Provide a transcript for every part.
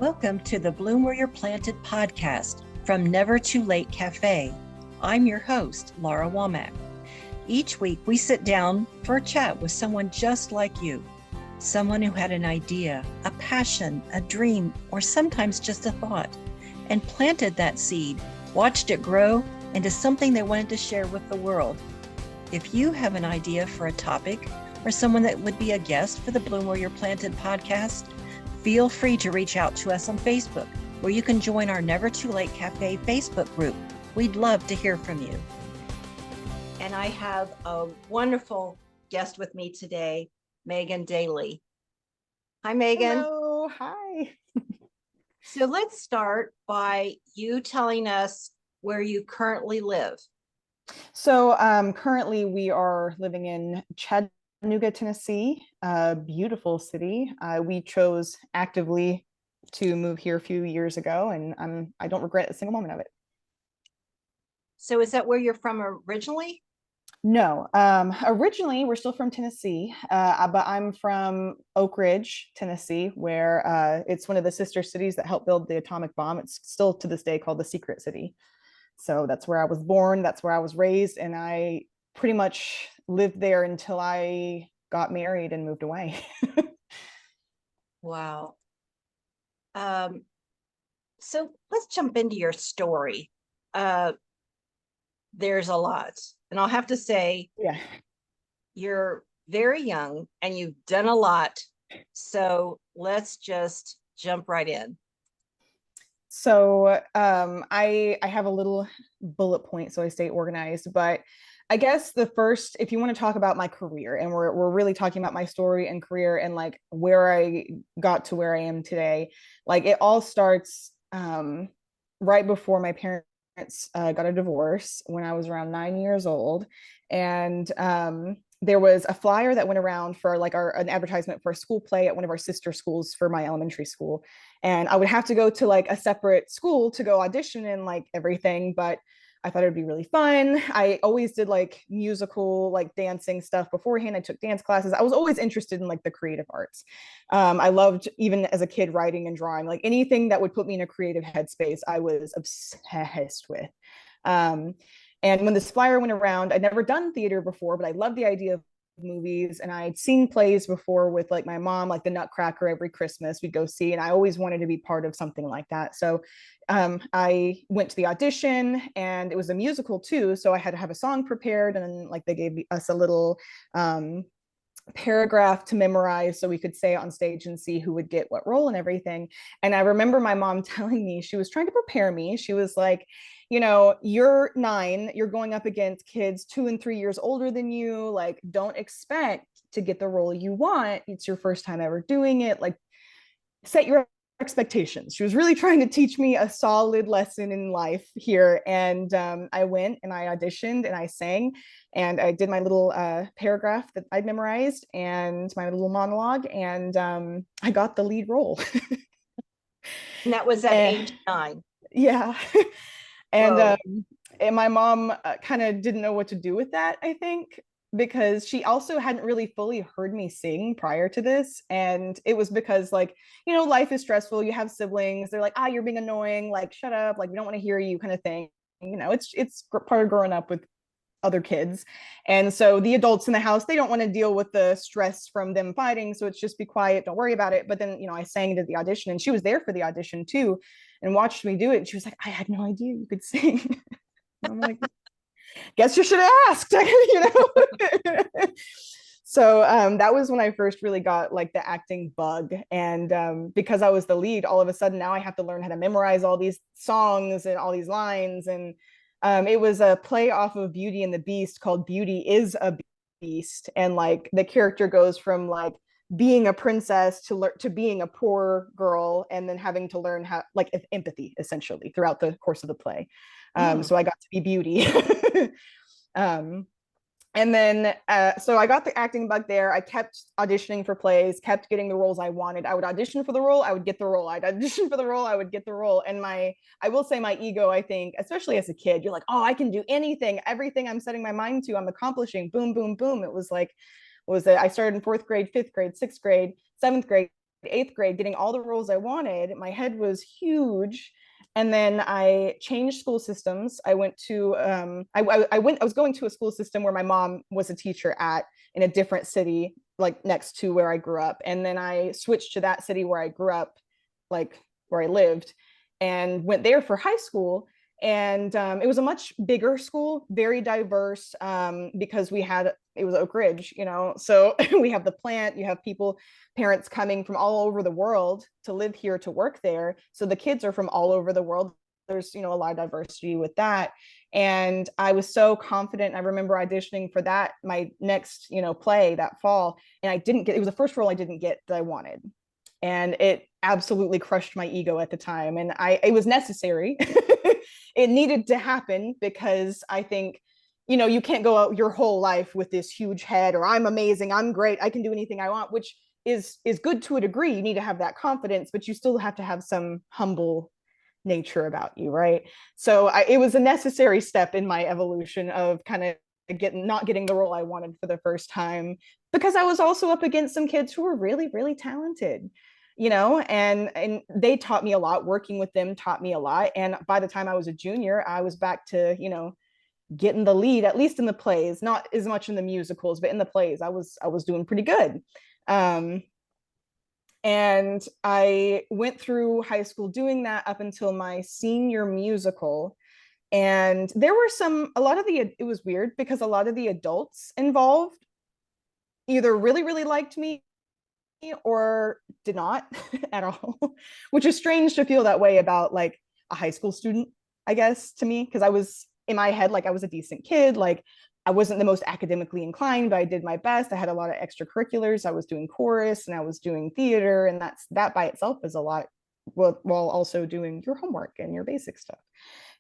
Welcome to the Bloom Where You're Planted podcast from Never Too Late Cafe. I'm your host, Laura Womack. Each week, we sit down for a chat with someone just like you, someone who had an idea, a passion, a dream, or sometimes just a thought, and planted that seed, watched it grow into something they wanted to share with the world. If you have an idea for a topic or someone that would be a guest for the Bloom Where You're Planted podcast, feel free to reach out to us on Facebook, where you can join our Never Too Late Cafe Facebook group. We'd love to hear from you. And I have a wonderful guest with me today, Meghanne Dailey. Hi, Meghanne. Hello, hi. So let's start by you telling us where you currently live. So currently we are living in Chattanooga, Tennessee, a beautiful city. We chose actively to move here a few years ago, and I don't regret a single moment of it. So is that where you're from originally? No, originally we're still from Tennessee, but I'm from Oak Ridge, Tennessee, where it's one of the sister cities that helped build the atomic bomb. It's still to this day called the Secret City. So that's where I was born, that's where I was raised, and I pretty much lived there until I got married and moved away. Wow. So let's jump into your story. There's a lot. And I'll have to say, Yeah. you're very young and you've done a lot. So let's just jump right in. So I have a little bullet point, so I stay organized. But I guess the first, if you want to talk about my career, and we're really talking about my story and career and like where I got to where I am today, like it all starts right before my parents got a divorce when I was around 9 years old, and there was a flyer that went around for like an advertisement for a school play at one of our sister schools for my elementary school, and I would have to go to like a separate school to go audition and like everything, but I thought it would be really fun. I always did like musical, like dancing stuff beforehand. I took dance classes. I was always interested in like the creative arts. I loved, even as a kid, writing and drawing, like anything that would put me in a creative headspace, I was obsessed with. Um, and when this flyer went around, I'd never done theater before, but I loved the idea of movies, and I'd seen plays before with like my mom, like the Nutcracker every Christmas we'd go see, and I always wanted to be part of something like that. So I went to the audition, and it was a musical too, so I had to have a song prepared, and then like they gave us a little paragraph to memorize so we could say it on stage and see who would get what role and everything. And I remember my mom telling me, she was trying to prepare me. She was like, you know, you're 9, you're going up against kids 2 and 3 years older than you. Like, don't expect to get the role you want. It's your first time ever doing it. Like, set your expectations. She was really trying to teach me a solid lesson in life here. And I went and I auditioned and I sang and I did my little paragraph that I'd memorized and my little monologue, and I got the lead role. And that was at age 9. Yeah. And Whoa. And my mom kind of didn't know what to do with that, I think, because she also hadn't really fully heard me sing prior to this. And it was because, like, you know, life is stressful. You have siblings. They're like, ah, you're being annoying. Like, shut up. Like, we don't want to hear you, kind of thing. You know, it's part of growing up with other kids. And so the adults in the house, they don't want to deal with the stress from them fighting. So it's just be quiet. Don't worry about it. But then, you know, I sang to the audition, and she was there for the audition too and watched me do it. And she was like, I had no idea you could sing. I'm like, guess you should have asked, you know. So that was when I first really got like the acting bug, and because I was the lead, all of a sudden now I have to learn how to memorize all these songs and all these lines. And it was a play off of Beauty and the Beast called Beauty is a Beast, and like the character goes from like being a princess to being a poor girl, and then having to learn how, like, empathy essentially throughout the course of the play. So I got to be Beauty. And then so I got the acting bug there. I kept auditioning for plays, kept getting the roles I wanted. I would audition for the role, I would get the role. I'd audition for the role, I would get the role. And I will say my ego, I think, especially as a kid, you're like, oh, I can do anything, everything I'm setting my mind to, I'm accomplishing. Boom, boom, boom. It was like, what was it? I started in 4th grade, 5th grade, 6th grade, 7th grade. eighth grade, getting all the roles I wanted. My head was huge. And then I changed school systems. I went to I was going to a school system where my mom was a teacher at, in a different city, like next to where I grew up. And then I switched to that city where I grew up, like where I lived, and went there for high school. And it was a much bigger school, very diverse, because it was Oak Ridge, so we have the plant, you have parents coming from all over the world to live here, to work there. So the kids are from all over the world. There's, a lot of diversity with that. And I was so confident. I remember auditioning for that, my next, play that fall. And it was the first role I didn't get that I wanted. And it absolutely crushed my ego at the time. And it was necessary. It needed to happen, because I think, you can't go out your whole life with this huge head, or I'm amazing, I'm great, I can do anything I want, which is good to a degree. You need to have that confidence, but you still have to have some humble nature about you, right? So it was a necessary step in my evolution of kind of not getting the role I wanted for the first time, because I was also up against some kids who were really, really talented, and they taught me a lot. Working with them taught me a lot. And by the time I was a junior, I was back to, getting the lead, at least in the plays, not as much in the musicals, but in the plays, I was doing pretty good. And I went through high school doing that up until my senior musical. And there were it was weird, because a lot of the adults involved either really, really liked me or did not at all, which is strange to feel that way about like a high school student, I guess, to me, because I was in my head, like I was a decent kid, like I wasn't the most academically inclined, but I did my best. I had a lot of extracurriculars. I was doing chorus and I was doing theater, and that by itself is a lot, while also doing your homework and your basic stuff.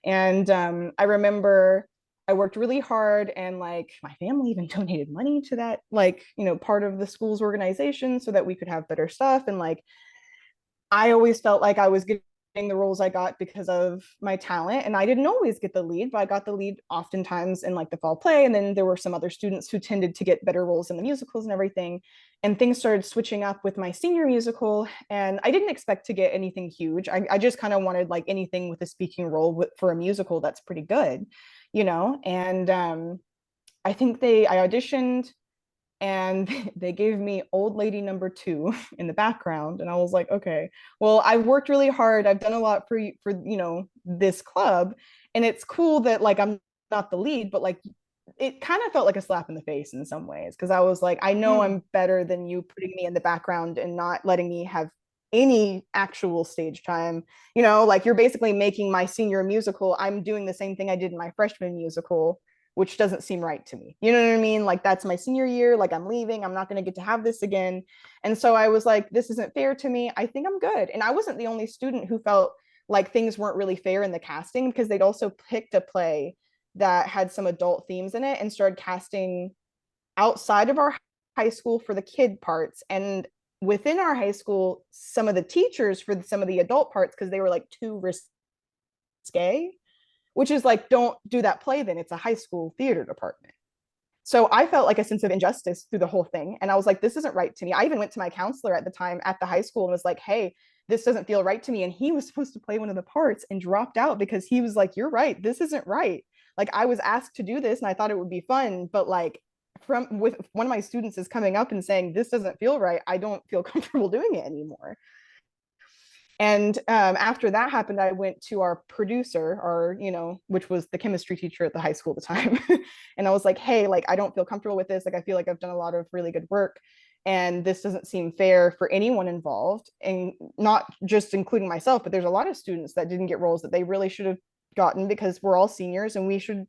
And I remember I worked really hard, and like my family even donated money to that, like, part of the school's organization, so that we could have better stuff. And like, I always felt like I was getting the roles I got because of my talent. And I didn't always get the lead, but I got the lead oftentimes in like the fall play. And then there were some other students who tended to get better roles in the musicals and everything. And things started switching up with my senior musical. And I didn't expect to get anything huge. I just kind of wanted like anything with a speaking role for a musical that's pretty good, And I think I auditioned, and they gave me old lady number 2 in the background. And I was like, okay, well, I've worked really hard, I've done a lot for this club, and it's cool that like I'm not the lead, but like it kind of felt like a slap in the face in some ways, because I was like, I know I'm better than you putting me in the background and not letting me have any actual stage time. Like you're basically making my senior musical, I'm doing the same thing I did in my freshman musical, which doesn't seem right to me. You know what I mean? Like that's my senior year, like I'm leaving, I'm not going to get to have this again. And so I was like, this isn't fair to me. I think I'm good. And I wasn't the only student who felt like things weren't really fair in the casting, because they'd also picked a play that had some adult themes in it and started casting outside of our high school for the kid parts, and within our high school some of the teachers for some of the adult parts, because they were like too risque, which is like, don't do that play, then it's a high school theater department. So I felt like a sense of injustice through the whole thing. And I was like, this isn't right to me. I even went to my counselor at the time at the high school and was like, hey, this doesn't feel right to me. And he was supposed to play one of the parts and dropped out, because he was like, you're right, this isn't right. Like I was asked to do this and I thought it would be fun, but like with one of my students is coming up and saying, this doesn't feel right, I don't feel comfortable doing it anymore. And after that happened, I went to our producer, which was the chemistry teacher at the high school at the time. And I was like, hey, like, I don't feel comfortable with this. Like, I feel like I've done a lot of really good work, and this doesn't seem fair for anyone involved, and not just including myself, but there's a lot of students that didn't get roles that they really should have gotten, because we're all seniors and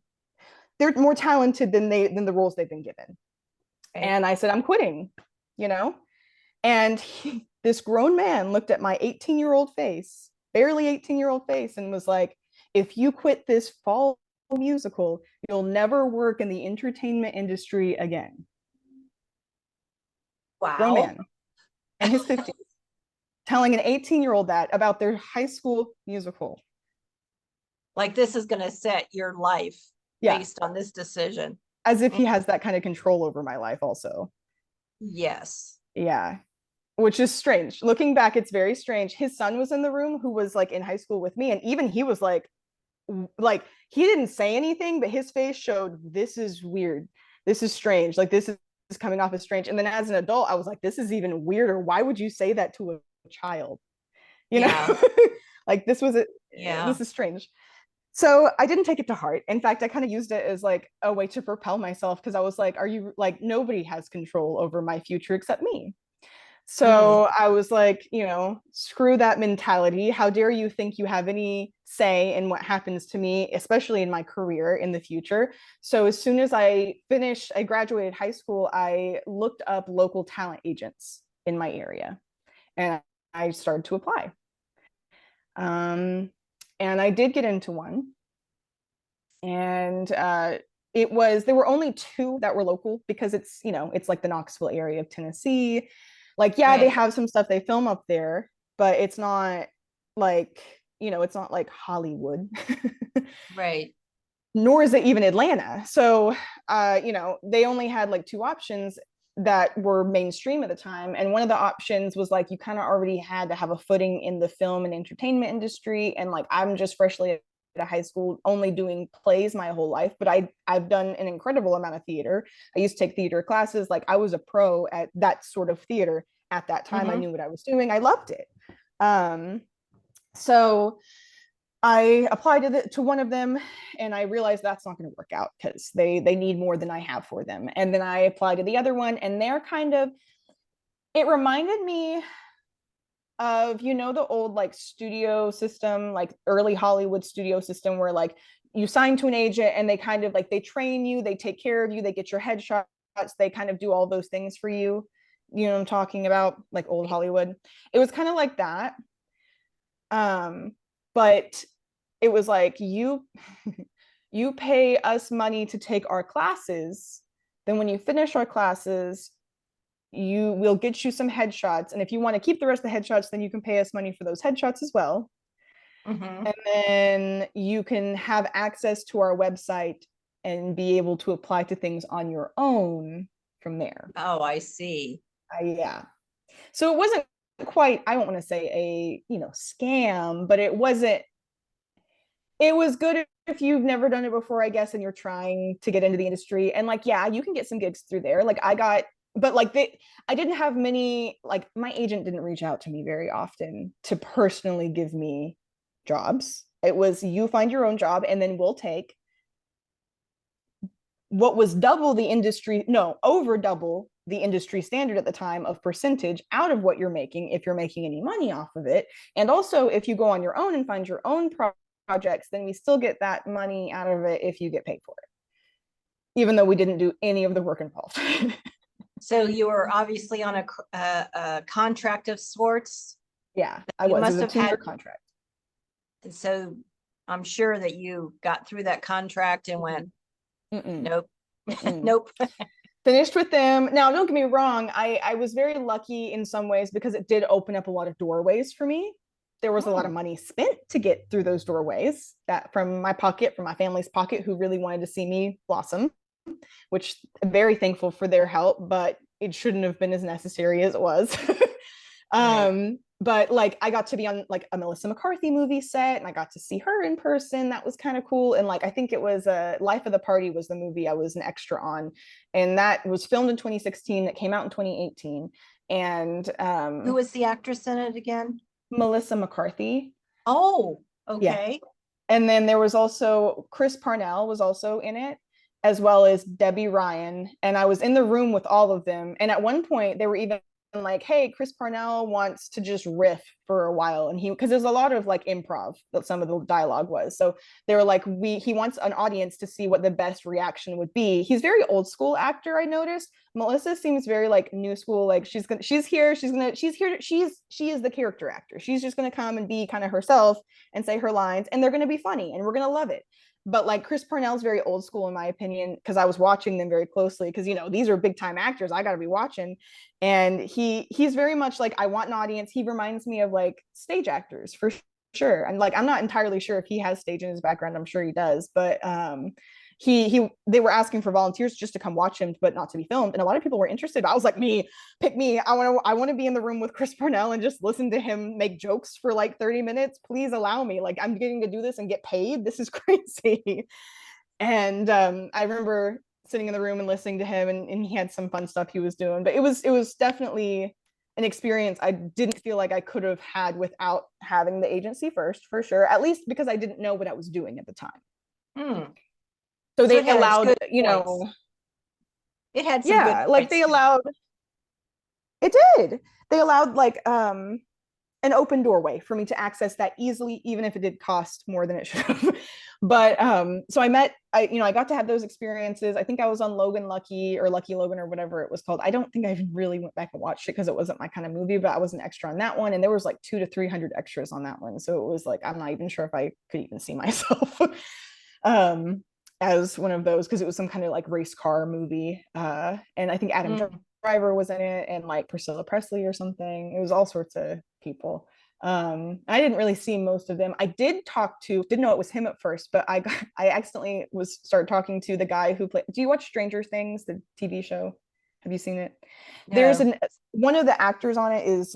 they're more talented than the roles they've been given. Okay. And I said, I'm quitting, and this grown man looked at my 18-year-old face, barely 18-year-old face, and was like, if you quit this fall musical, you'll never work in the entertainment industry again. Wow. Grown man in his 50s telling an 18-year-old that about their high school musical. Like, this is going to set your life based on this decision. As if he has that kind of control over my life also. Yes. Yeah. which is strange. Looking back, it's very strange. His son was in the room who was like in high school with me, and even he was like he didn't say anything, but his face showed this is weird. This is strange. Like this is coming off as strange. And then as an adult, I was like, this is even weirder. Why would you say that to a child? You know, Yeah. like Yeah. this is strange. So I didn't take it to heart. In fact, I kind of used it as like a way to propel myself because I was like, are you like nobody has control over my future except me? Mm. So I was like, screw that mentality. How dare you think you have any say in what happens to me, especially in my career in the future? So as soon as I graduated high school, I looked up local talent agents in my area and I started to apply. Um, and I did get into one. And there were only two that were local because it's like the Knoxville area of Tennessee. Like, yeah, they Right. have some stuff they film up there, but it's not like, it's not like Hollywood. Right. Nor is it even Atlanta. So, they only had like two options that were mainstream at the time. And one of the options was like, you kind of already had to have a footing in the film and entertainment industry. And like, I'm just freshly out of high school, only doing plays my whole life, but I've done an incredible amount of theater. I used to take theater classes. Like, I was a pro at that sort of theater at that time. I Mm-hmm. knew what I was doing. I loved it. So I applied to one of them and I realized that's not going to work out because they need more than I have for them. And then I applied to the other one and it reminded me of, the old like studio system, like early Hollywood studio system where like you sign to an agent and they kind of like they train you, they take care of you, they get your headshots, they kind of do all those things for you. You know what I'm talking about? Like old Hollywood. It was kind of like that. But it was like you pay us money to take our classes, then when you finish our classes you will get you some headshots, and if you want to keep the rest of the headshots then you can pay us money for those headshots as well, Mm-hmm. and then you can have access to our website and be able to apply to things on your own from there. Oh, I see. Yeah, so it wasn't quite, I don't want to say a scam, but it was good if you've never done it before, I guess, and you're trying to get into the industry. And like, yeah, you can get some gigs through there. Like but like I didn't have many, like my agent didn't reach out to me very often to personally give me jobs. It was you find your own job and then we'll take what was double the industry, no, over double the industry standard at the time of percentage out of what you're making if you're making any money off of it. And also, if you go on your own and find your own projects, then we still get that money out of it if you get paid for it, even though we didn't do any of the work involved. So you were obviously on a contract of sorts. Yeah, I You was. It must was a have 2 year had, contract. so I'm sure that you got through that contract and went, Mm-mm. nope, Mm-mm. nope. Finished with them. Now, don't get me wrong. I was very lucky in some ways because it did open up a lot of doorways for me. There was a lot of Mm, money spent to get through those doorways, that from my pocket, from my family's pocket, who really wanted to see me blossom, which I'm very thankful for their help, but it shouldn't have been as necessary as it was. right. But like I got to be on like a Melissa McCarthy movie set and I got to see her in person. That was kind of cool. And like I think it was Life of the Party was the movie I was an extra on. And that was filmed in 2016. It came out in 2018. And Who was the actress in it again? Melissa McCarthy. Oh, Yeah. okay. And then there was also Chris Parnell was also in it, as well as Debbie Ryan. And I was in the room with all of them. And at one point, they were even like, hey, Chris Parnell wants to just riff for a while. And because there's a lot of like improv that some of the dialogue was. So they were like, he wants an audience to see what the best reaction would be. He's very old school actor, I noticed. Melissa seems very like new school, like she is the character actor. She's just gonna come and be kind of herself and say her lines, and they're gonna be funny and we're gonna love it. But like Chris Parnell's very old school in my opinion, because I was watching them very closely, because these are big time actors I got to be watching, and he's very much like, I want an audience. He reminds me of like stage actors for sure. And like I'm not entirely sure if he has stage in his background. I'm sure he does, but they were asking for volunteers just to come watch him, but not to be filmed. And a lot of people were interested. I was like, pick me. I want to be in the room with Chris Parnell and just listen to him make jokes for like 30 minutes. Please allow me. Like, I'm getting to do this and get paid. This is crazy. And I remember sitting in the room and listening to him, and he had some fun stuff he was doing. But it was definitely an experience I didn't feel like I could have had without having the agency first, for sure. At least because I didn't know what I was doing at the time. Hmm. So So they it had its allowed, good points. It had some good yeah, like points they too. allowed, it did. They allowed like an open doorway for me to access that easily, even if it did cost more than it should have. But so I got to have those experiences. I think I was on Logan Lucky or Lucky Logan or whatever it was called. I don't think I really went back and watched it because it wasn't my kind of movie, but I was an extra on that one. And there was like 200 to 300 extras on that one. So it was like, I'm not even sure if I could even see myself um, as one of those, because it was some kind of like race car movie. And I think Adam Mm. Driver was in it, and like Priscilla Presley or something. It was all sorts of people. I didn't really see most of them. I didn't know it was him at first, but I accidentally started talking to the guy who played. Do you watch Stranger Things, the TV show? Have you seen it? There's No. one of the actors on it is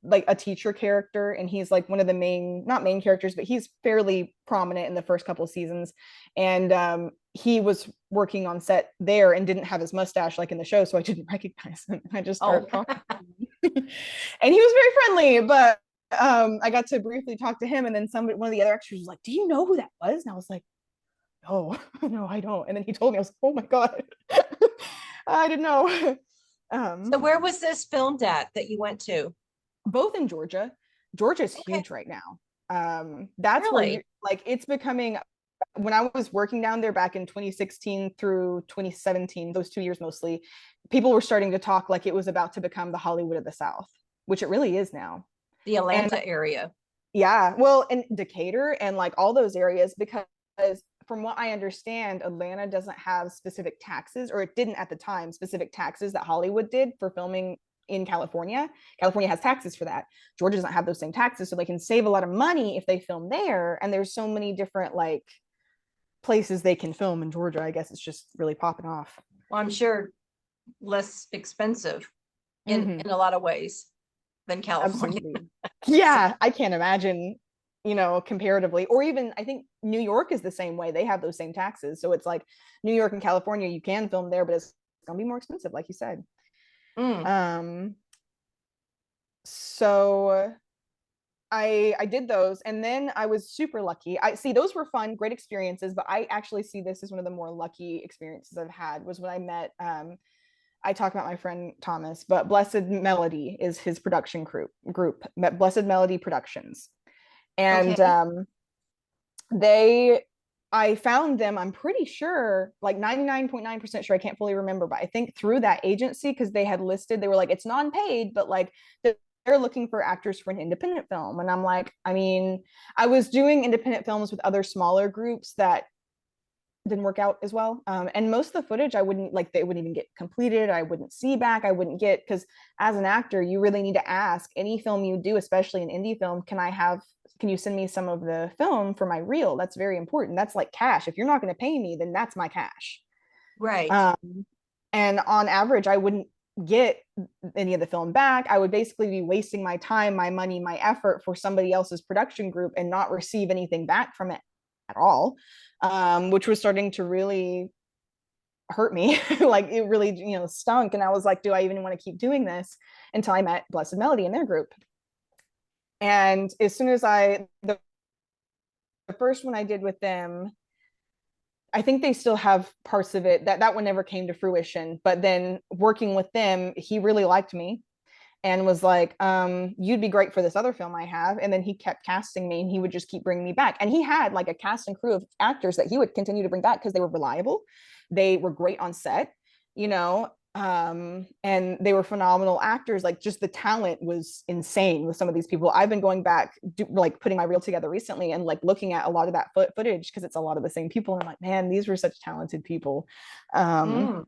like a teacher character, and he's like one of the main, not main characters, but he's fairly prominent in the first couple of seasons. And he was working on set there and didn't have his mustache like in the show, so I didn't recognize him. I just Oh. started talking to him. And he was very friendly, but I got to briefly talk to him, and then one of the other extras was like, "Do you know who that was?" And I was like, "No, no, I don't." And then he told me, I was like, "Oh my god, I didn't know." So where was this filmed at that you went to? Both in Georgia. Georgia's Okay. huge right now. That's where Really? it's becoming. When I was working down there back in 2016 through 2017, those 2 years mostly, people were starting to talk like it was about to become the Hollywood of the South, which it really is now. The And Atlanta area. yeah, well, in Decatur and like all those areas, because from what I understand, Atlanta doesn't have specific taxes, or it didn't at the time, specific taxes that Hollywood did for filming in California. California has taxes for that. Georgia doesn't have those same taxes, so they can save a lot of money if they film there. And there's so many different like places they can film in Georgia. I guess it's just really popping off. Well, I'm sure less expensive Mm-hmm. in a lot of ways than California. Absolutely. So, Yeah, I can't imagine, comparatively. Or even I think New York is the same way. They have those same taxes. So it's like New York and California, you can film there, but it's gonna be more expensive, like you said. mm, Um, so I did those, and then I was super lucky. I see those were fun, great experiences, but I actually see this as one of the more lucky experiences I've had was when I met I talk about my friend Thomas, but Blessed Melody is his production group, Blessed Melody Productions. And okay. they I found them, I'm pretty sure, like 99.9% sure, I can't fully remember, but I think through that agency, because they had listed, they were like, it's non-paid, but like they're looking for actors for an independent film. And I'm like, I mean, I was doing independent films with other smaller groups that didn't work out as well. And most of the footage I wouldn't like, they wouldn't even get completed. I wouldn't see back. I wouldn't get, because as an actor, you really need to ask any film you do, especially an indie film, can you send me some of the film for my reel? That's very important. That's like cash. If you're not going to pay me, then that's my cash. Right. Um, and on average, I wouldn't get any of the film back. I would basically be wasting my time, my money, my effort for somebody else's production group and not receive anything back from it at all, which was starting to really hurt me. Like it really, stunk. And I was like, do I even want to keep doing this? Until I met Blessed Melody in their group. And as soon as the first one I did with them, I think they still have parts of it that one never came to fruition. But then working with them, he really liked me and was like, you'd be great for this other film I have. And then he kept casting me, and he would just keep bringing me back. And he had like a cast and crew of actors that he would continue to bring back because they were reliable. They were great on set, and they were phenomenal actors. Like just the talent was insane with some of these people. I've been going back, like putting my reel together recently and like looking at a lot of that footage because it's a lot of the same people. And I'm like, man, these were such talented people. Um, Mm.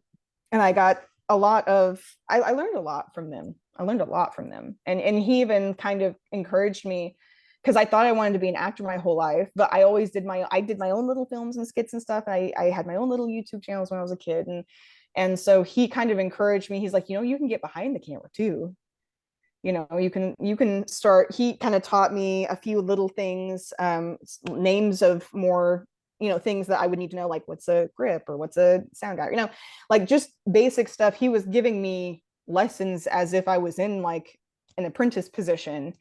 and I got I learned a lot from them. I learned a lot from them. And he even kind of encouraged me because I thought I wanted to be an actor my whole life, but I did my own little films and skits and stuff. I had my own little YouTube channels when I was a kid, and so he kind of encouraged me. He's like, you can get behind the camera too. You can start. He kind of taught me a few little things, names of more things that I would need to know, like what's a grip or what's a sound guide, like just basic stuff. He was giving me lessons as if I was in like an apprentice position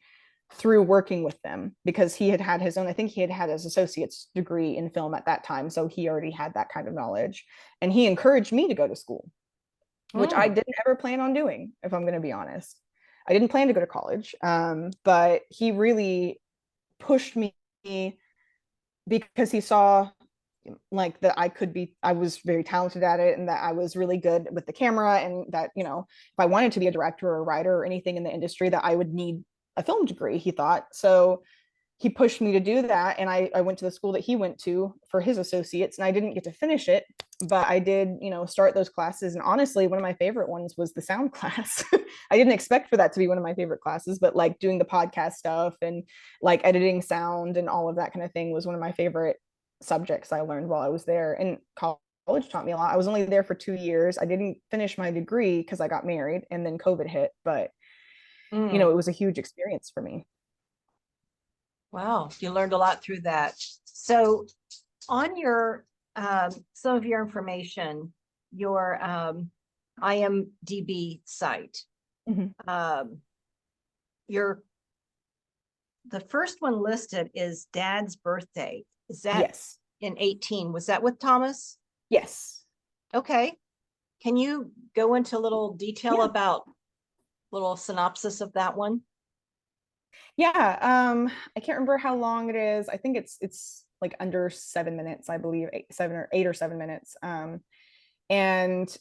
through working with them, because he had had his own, I think he had had his associate's degree in film at that time, so he already had that kind of knowledge, and he encouraged me to go to school, which I Mm. didn't ever plan on doing, if I'm going to be honest. I didn't plan to go to college, but he really pushed me because he saw like that I was very talented at it, and that I was really good with the camera, and that if I wanted to be a director or a writer or anything in the industry, that I would need a film degree, he thought. So he pushed me to do that, and I went to the school that he went to for his associates, and I didn't get to finish it, but I did start those classes. And honestly, one of my favorite ones was the sound class. I didn't expect for that to be one of my favorite classes, but like doing the podcast stuff and like editing sound and all of that kind of thing was one of my favorite subjects I learned while I was there. And college taught me a lot. I was only there for 2 years. I didn't finish my degree because I got married and then COVID hit, but Mm. it was a huge experience for me. Wow, you learned a lot through that. So on your some of your information, your IMDb site, Mhm. um, your the first one listed is Dad's birthday. Is that Yes. in 18? Was that with Thomas? Yes. Okay. Can you go into a little detail Yeah. about little synopsis of that one? Yeah. I can't remember how long it is. I think it's like under 7 minutes, I believe, 7 or 8 or 7 minutes. And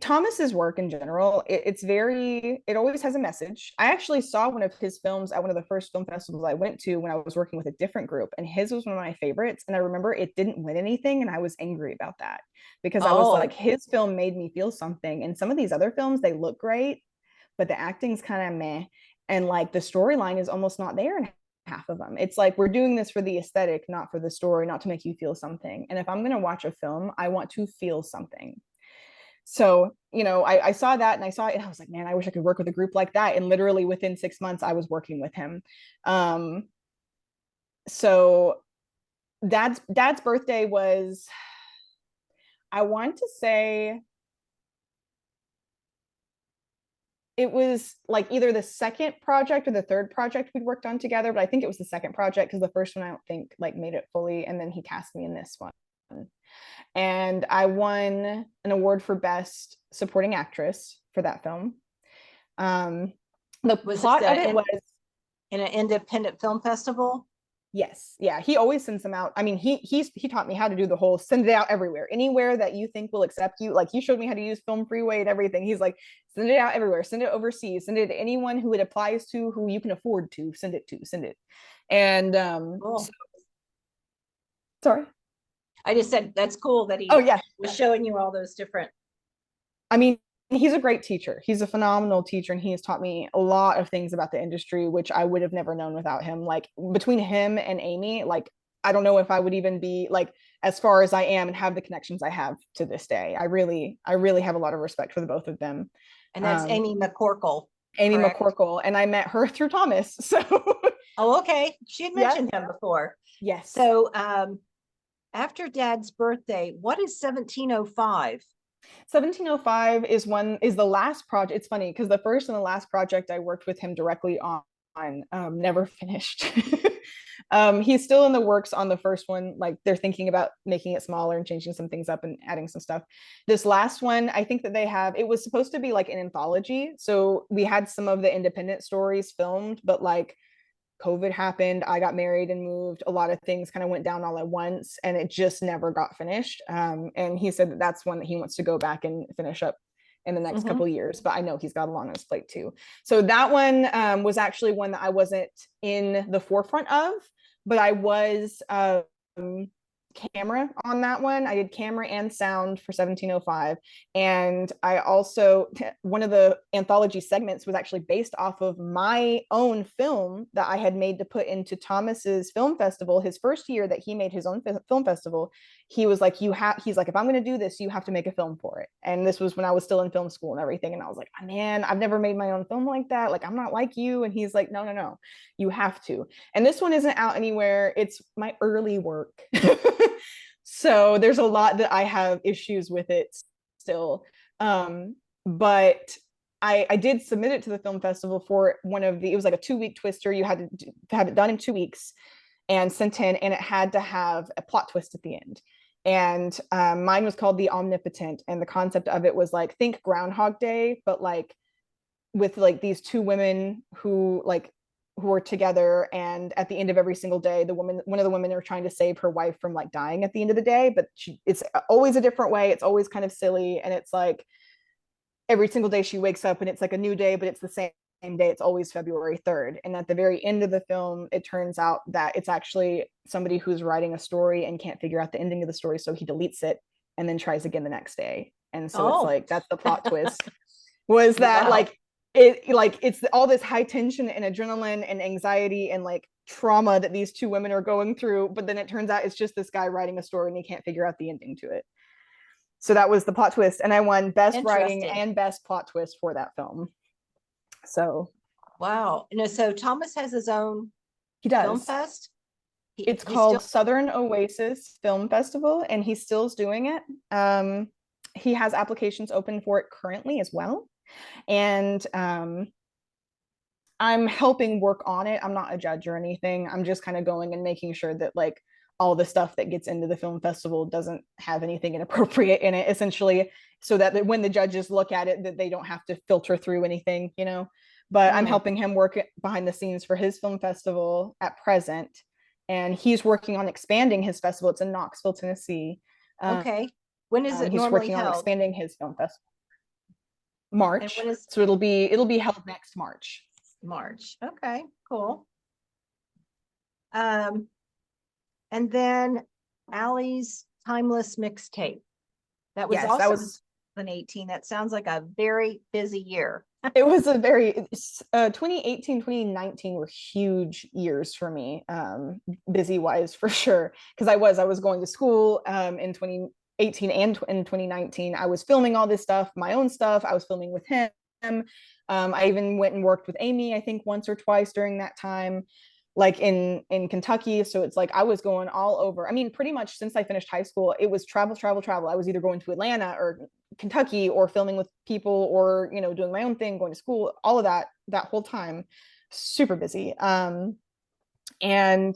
Thomas's work in general, it always has a message. I actually saw one of his films at one of the first film festivals I went to when I was working with a different group, and his was one of my favorites. And I remember it didn't win anything, and I was angry about that, because I was like, Oh, his film made me feel something. And some of these other films, they look great, but the acting's kind of meh. And like the storyline is almost not there in half of them. It's like we're doing this for the aesthetic, not for the story, not to make you feel something. And if I'm going to watch a film, I want to feel something. So I saw that, and I saw it, and I was like, man, I wish I could work with a group like that. And literally within 6 months I was working with him. So dad's birthday was, I want to say, it was like either the second project or the third project we'd worked on together, but I think it was the second project, because the first one I don't think like made it fully, and then he cast me in this one, and I won an award for best supporting actress for that film. um the was plot this of it was, in an independent film festival? yes, yeah, he always sends them out. I mean, he taught me how to do the whole send it out everywhere, anywhere that you think will accept you. Like, he showed me how to use Film Freeway and everything. He's like, send it out everywhere, send it overseas, send it to anyone who it applies to, who you can afford to send it. And Cool. sorry. I just said that's cool that Oh he yeah. was showing you all those different. I mean, he's a great teacher. He's a phenomenal teacher, and he has taught me a lot of things about the industry, which I would have never known without him. Like, between him and Amy, like, I don't know if I would even be like as far as I am and have the connections I have to this day. I really have a lot of respect for the both of them. And that's Um, Amy McCorkle, Amy correct? McCorkle, and I met her through Thomas. So Oh, okay. She had yeah, mentioned him before. yes. So after Dad's birthday, what is 1705? 1705 is the last project. It's funny because the first and the last project I worked with him directly on never finished. He's still in the works on the first one. Like, they're thinking about making it smaller and changing some things up and adding some stuff. This last one, I think that it was supposed to be like an anthology. So we had some of the independent stories filmed, but like COVID happened, I got married and moved. A lot of things kind of went down all at once, and it just never got finished. And he said that that's one that he wants to go back and finish up in the next Mm-hmm. couple of years. But I know he's got a lot on his plate too. So that one was actually one that I wasn't in the forefront of, but I was camera on that one. I did camera and sound for 1705. And I also, one of the anthology segments was actually based off of my own film that I had made to put into Thomas's film festival. His first year that he made his own film festival, he was like, he's like, if I'm going to do this, you have to make a film for it. And this was when I was still in film school and everything. And I was like, oh, man, I've never made my own film like that. Like, I'm not like you. And he's like, no, no, no, you have to. And this one isn't out anywhere. It's my early work. So there's a lot that I have issues with it still. But I did submit it to the film festival for one of the, it was like a 2-week twister. You had to have it done in 2 weeks and sent in, and it had to have a plot twist at the end. And mine was called The Omnipotent. And the concept of it was like, think Groundhog Day, but like with like these two women who are together, and at the end of every single day, one of the women are trying to save her wife from like dying at the end of the day, but it's always a different way. It's always kind of silly, and it's like every single day she wakes up and it's like a new day, but it's the same day. It's always February 3rd. And at the very end of the film, it turns out that it's actually somebody who's writing a story and can't figure out the ending of the story, so he deletes it and then tries again the next day. And so it's like, that's the plot twist, was that Wow. it's all this high tension and adrenaline and anxiety and like trauma that these two women are going through, but then it turns out it's just this guy writing a story and he can't figure out the ending to it. So that was the plot twist, and I won best writing and best plot twist for that film. So Wow. No, so Thomas has his own he film does. fest. It's He called still, Southern Oasis Film Festival, and he still's doing it. He has applications open for it currently as well. And I'm helping work on it. I'm not a judge or anything. I'm just kind of going and making sure that like all the stuff that gets into the film festival doesn't have anything inappropriate in it, essentially, so that when the judges look at it, that they don't have to filter through anything, you know. But I'm helping him work behind the scenes for his film festival at present, and he's working on expanding his festival. It's in Knoxville, Tennessee. okay. When is it He's normally working on held? expanding his film festival. And March. when is So it'll be held next March. March? Okay, cool. Um, and then Allie's Timeless mixtape. That was Yes, that also was 2018. That sounds like a very busy year. it was a very 2018, 2019 were huge years for me, busy wise for sure, because I was going to school in 2018 and in 2019. I was filming all this stuff, my own stuff. I was filming with him. I even went and worked with Amy, I think once or twice during that time, like in Kentucky. So it's like I was going all over. I mean, pretty much since I finished high school, it was travel, travel, travel. I was either going to Atlanta or Kentucky or filming with people, or doing my own thing, going to school, all of that whole time. Super busy. And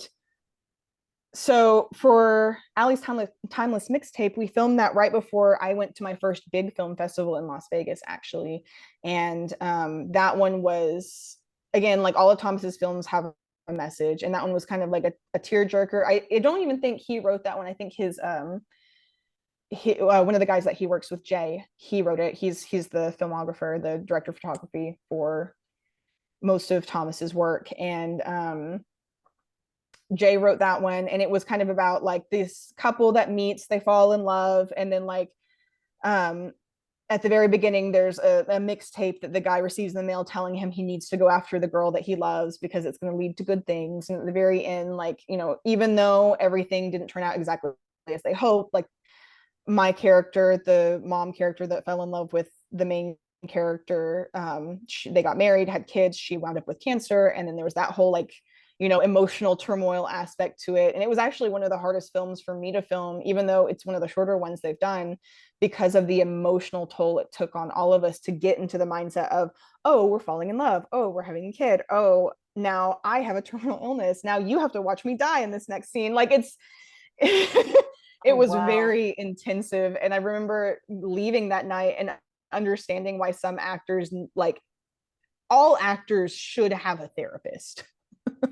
so for Allie's Timeless mixtape, we filmed that right before I went to my first big film festival in Las Vegas, actually. And that one was, again, like all of Thomas's films have a message, and that one was kind of like a tearjerker. I don't even think he wrote that one. I think one of the guys that he works with, Jay, he wrote it. He's the filmographer, the director of photography for most of Thomas's work. And Jay wrote that one, and it was kind of about like this couple that meets, they fall in love, and then like at the very beginning, there's a mixtape that the guy receives in the mail telling him he needs to go after the girl that he loves because it's going to lead to good things. And at the very end, like, even though everything didn't turn out exactly as they hoped, like my character, the mom character that fell in love with the main character, they got married, had kids, she wound up with cancer. And then there was that whole like, emotional turmoil aspect to it. And it was actually one of the hardest films for me to film, even though it's one of the shorter ones they've done, because of the emotional toll it took on all of us to get into the mindset of, oh, we're falling in love. Oh, we're having a kid. Oh, now I have a terminal illness. Now you have to watch me die in this next scene. Like it's, it was Wow. very intensive. And I remember leaving that night and understanding why some actors, like all actors, should have a therapist.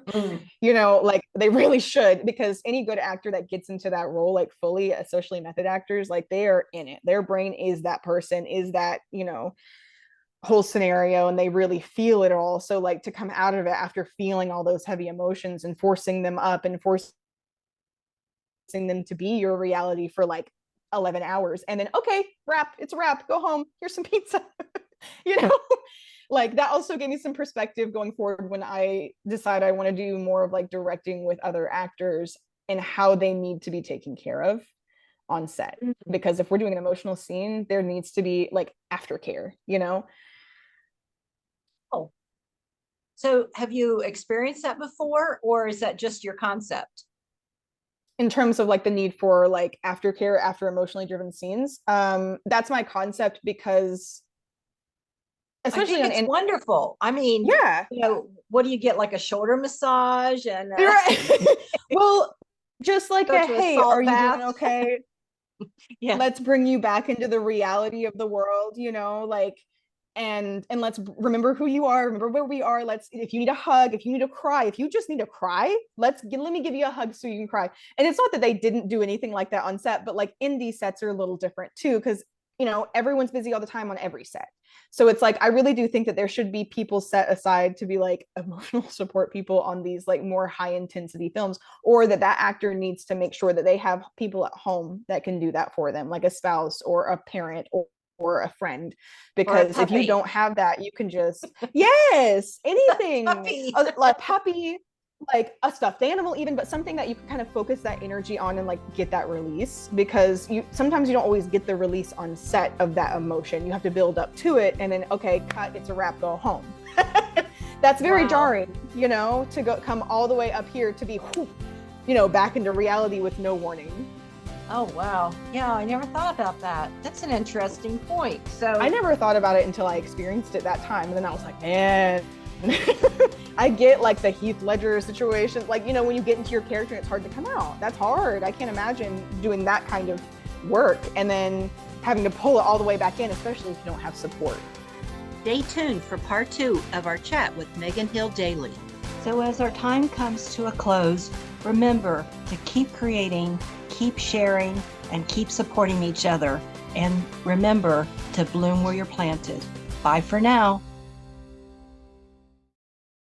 Mm. Like they really should, because any good actor that gets into that role like fully, especially method actors, like they are in it, their brain is that person, is that whole scenario, and they really feel it all. So like to come out of it after feeling all those heavy emotions and forcing them up and forcing them to be your reality for like 11 hours and then, okay, wrap, it's a wrap, go home, here's some pizza. You know, like that also gave me some perspective going forward when I decide I want to do more of like directing with other actors and how they need to be taken care of on set. Mhm. Because if we're doing an emotional scene, there needs to be like aftercare, you know? Oh, so have you experienced that before, or is that just your concept? In terms of like the need for like aftercare after emotionally driven scenes. That's my concept because I especially think on it's wonderful. I mean, yeah. what do you get, like a shoulder massage and You're right. Well, just like go a to a hey, are salt you doing bath? okay? Yeah. Let's bring you back into the reality of the world, you know, like and let's remember who you are, remember where we are. Let's, if you need a hug, if you need to cry, if you just need to cry, let me give you a hug so you can cry. And it's not that they didn't do anything like that on set, but like indie sets are a little different too, because you know everyone's busy all the time on every set. So it's like I really do think that there should be people set aside to be like emotional support people on these like more high intensity films, or that actor needs to make sure that they have people at home that can do that for them, like a spouse or a parent or a friend. Or a Because if you puppy. don't have that, you can just yes, anything, Puppy. a puppy, like a stuffed animal even, but something that you can kind of focus that energy on and like get that release, because you sometimes you don't always get the release on set of that emotion. You have to build up to it and then okay, cut, it's a wrap, go home. That's very Wow. jarring, you know, to go come all the way up here to be you know, back into reality with no warning. Oh, wow. Yeah, I never thought about that. That's an interesting point. So I never thought about it until I experienced it that time, and then I was like, man. I get like the Heath Ledger situation, like, you know, when you get into your character and it's hard to come out. That's hard. I can't imagine doing that kind of work and then having to pull it all the way back in, especially if you don't have support. stay tuned for part 2 of our chat with Meghanne Hill Dailey. So as our time comes to a close, remember to keep creating, keep sharing, and keep supporting each other. And remember to bloom where you're planted. Bye for now.